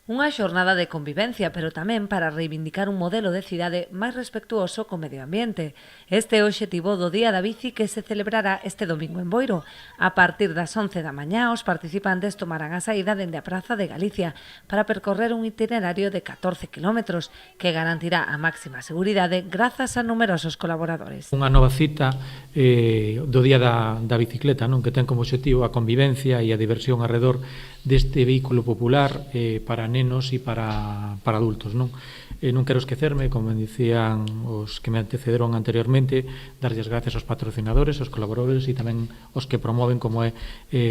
Unha xornada de convivencia, pero tamén para reivindicar un modelo de cidade máis respectuoso co medio ambiente. Este é o obxectivo do Día da Bici que se celebrará este domingo en Boiro. A partir das 11 da mañá, os participantes tomarán a saída dende a Praza de Galicia para percorrer un itinerario de 14 km que garantirá a máxima seguridade grazas a numerosos colaboradores. Unha nova cita do Día da Bicicleta, non, que ten como obxectivo a convivencia e a diversión alrededor deste vehículo popular para nenos e para adultos, non? Non quero esquecerme, como dicían os que me antecederon anteriormente, darlle as gracias aos patrocinadores, aos colaboradores e tamén os que promoven, como é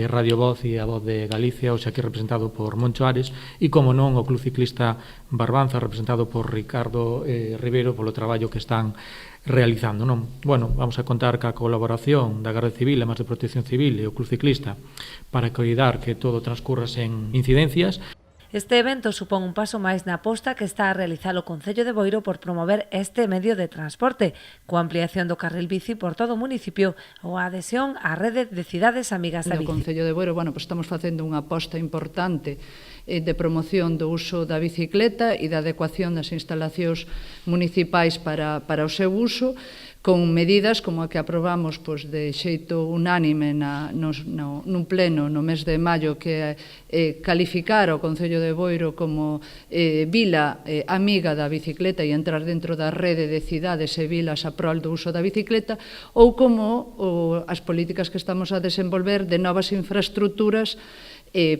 Radio Voz e a Voz de Galicia, hoxe aquí representado por Moncho Ares, e como non o Club Ciclista Barbanza, representado por Ricardo Ribeiro, polo traballo que están realizando, non? Bueno, vamos a contar ca colaboración da Garda Civil, a máis de Protección Civil e o Club Ciclista para coidar que todo transcurra sen incidencias. Este evento supón un paso máis na aposta que está a realizar o Concello de Boiro por promover este medio de transporte, coa ampliación do carril bici por todo o municipio ou a adhesión á rede de cidades amigas da bici. No Concello de Boiro, pues estamos facendo unha aposta importante de promoción do uso da bicicleta e da adecuación das instalacións municipais para o seu uso, con medidas como a que aprobamos de xeito unánime nun pleno no mes de maio, que calificar o Concello de Boiro como vila amiga da bicicleta e entrar dentro da rede de cidades e vilas a prol do uso da bicicleta, ou como as políticas que estamos a desenvolver de novas infraestructuras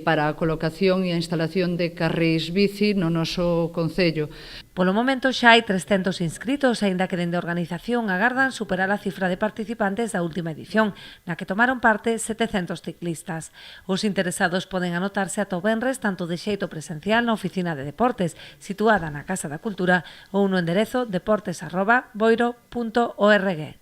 para a colocación e a instalación de carrís bici no noso concello. Polo momento xa hai 300 inscritos, aínda que dende a organización agardan superar a cifra de participantes da última edición, na que tomaron parte 700 ciclistas. Os interesados poden anotarse ata o venres tanto de xeito presencial na Oficina de Deportes, situada na Casa da Cultura, ou no enderezo deportes@boiro.org.